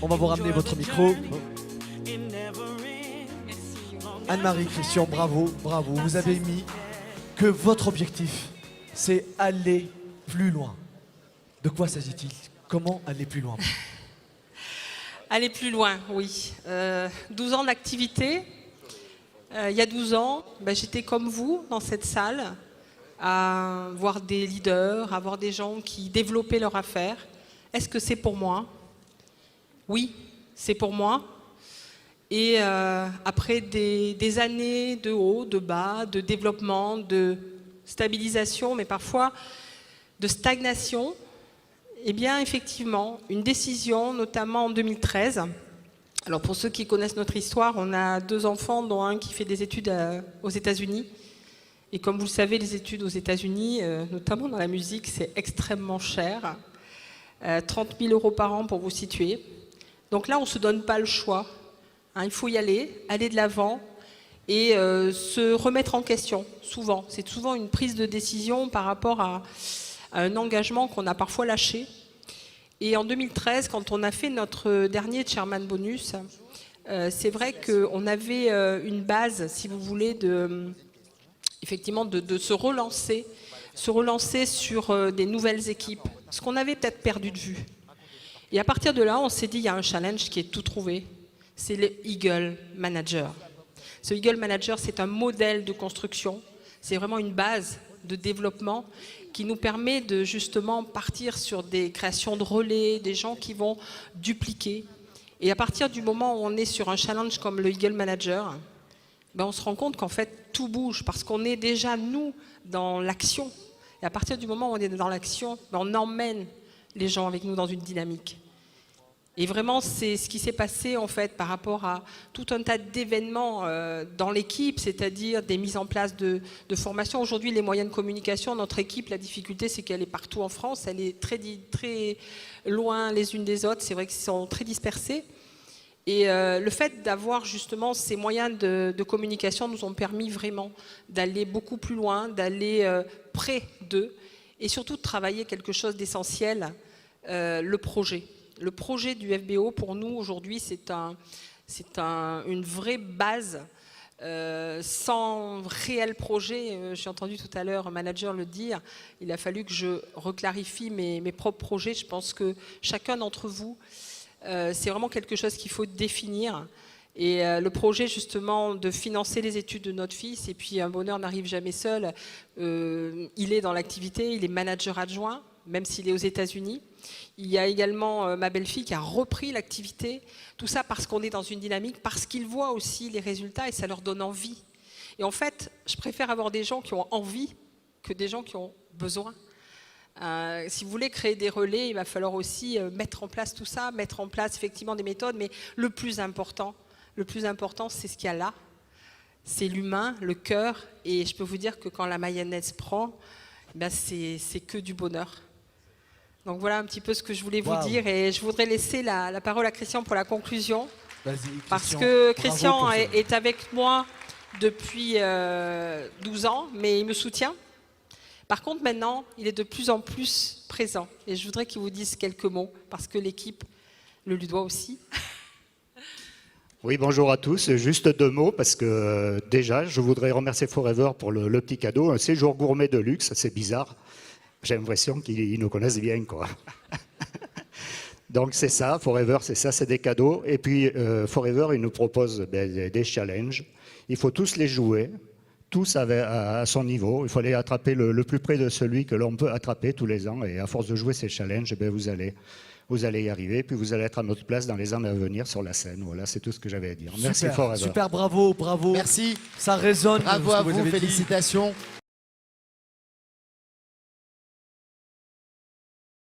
On va vous ramener votre micro. Anne-Marie, Christian, bravo, bravo. Vous avez mis que votre objectif, c'est aller plus loin. De quoi s'agit-il? Comment aller plus loin? Aller plus loin, oui. 12 ans d'activité. Il y a 12 ans, j'étais comme vous dans cette salle, à voir des leaders, à voir des gens qui développaient leur affaire. Est-ce que c'est pour moi? Oui, c'est pour moi. Et après des années de haut, de bas, de développement, de stabilisation, mais parfois de stagnation, eh bien effectivement, une décision, notamment en 2013. Alors pour ceux qui connaissent notre histoire, on a 2 enfants, dont un qui fait des études aux États-Unis. Et comme vous le savez, les études aux États-Unis, notamment dans la musique, c'est extrêmement cher. 30 000 € par an pour vous situer. Donc là, on ne se donne pas le choix. Hein, il faut y aller de l'avant et se remettre en question, souvent. C'est souvent une prise de décision par rapport à un engagement qu'on a parfois lâché. Et en 2013, quand on a fait notre dernier Chairman Bonus, c'est vrai qu'on avait une base, si vous voulez, effectivement de se relancer sur des nouvelles équipes, ce qu'on avait peut-être perdu de vue. Et à partir de là, on s'est dit, il y a un challenge qui est tout trouvé, c'est le Eagle Manager. Ce Eagle Manager, c'est un modèle de construction, c'est vraiment une base de développement qui nous permet de justement partir sur des créations de relais, des gens qui vont dupliquer. Et à partir du moment où on est sur un challenge comme le Eagle Manager, on se rend compte qu'en fait tout bouge parce qu'on est déjà nous dans l'action. Et à partir du moment où on est dans l'action, on emmène les gens avec nous dans une dynamique. Et vraiment, c'est ce qui s'est passé en fait par rapport à tout un tas d'événements dans l'équipe, c'est-à-dire des mises en place de formations. Aujourd'hui, les moyens de communication, notre équipe, la difficulté, c'est qu'elle est partout en France, elle est très loin les unes des autres, c'est vrai qu'ils sont très dispersés. Et le fait d'avoir justement ces moyens de communication nous ont permis vraiment d'aller beaucoup plus loin, d'aller près d'eux et surtout de travailler quelque chose d'essentiel, le projet. Le projet du FBO, pour nous, aujourd'hui, c'est une vraie base. Sans réel projet, j'ai entendu tout à l'heure un manager le dire, il a fallu que je reclarifie mes propres projets. Je pense que chacun d'entre vous, c'est vraiment quelque chose qu'il faut définir. Et le projet justement de financer les études de notre fils, et puis un bonheur n'arrive jamais seul, il est dans l'activité, il est manager adjoint, même s'il est aux États-Unis. Il y a également ma belle-fille qui a repris l'activité, tout ça parce qu'on est dans une dynamique, parce qu'ils voient aussi les résultats et ça leur donne envie. Et en fait, je préfère avoir des gens qui ont envie que des gens qui ont besoin. Si vous voulez créer des relais, il va falloir aussi mettre en place tout ça, mettre en place effectivement des méthodes, mais le plus important, c'est ce qu'il y a là, c'est l'humain, le cœur, et je peux vous dire que quand la mayonnaise prend, c'est que du bonheur. Donc voilà un petit peu ce que je voulais vous dire, et je voudrais laisser la parole à Christian pour la conclusion, parce que Christian est avec moi depuis 12 ans, mais il me soutient. Par contre, maintenant, il est de plus en plus présent. Et je voudrais qu'il vous dise quelques mots, parce que l'équipe le lui doit aussi. Oui, bonjour à tous. Juste 2 mots, parce que déjà, je voudrais remercier Forever pour le petit cadeau. Un séjour gourmet de luxe, c'est bizarre. J'ai l'impression qu'ils nous connaissent bien, quoi. Donc c'est ça, Forever, c'est ça, c'est des cadeaux. Et puis Forever, il nous propose des challenges. Il faut tous les jouer. Tous à son niveau. Il faut aller attraper le plus près de celui que l'on peut attraper tous les ans. Et à force de jouer ces challenges, vous allez y arriver. Puis vous allez être à notre place dans les années à venir sur la scène. Voilà, c'est tout ce que j'avais à dire. Merci Forever. Super, bravo. Merci. Ça résonne. Bravo à vous, félicitations.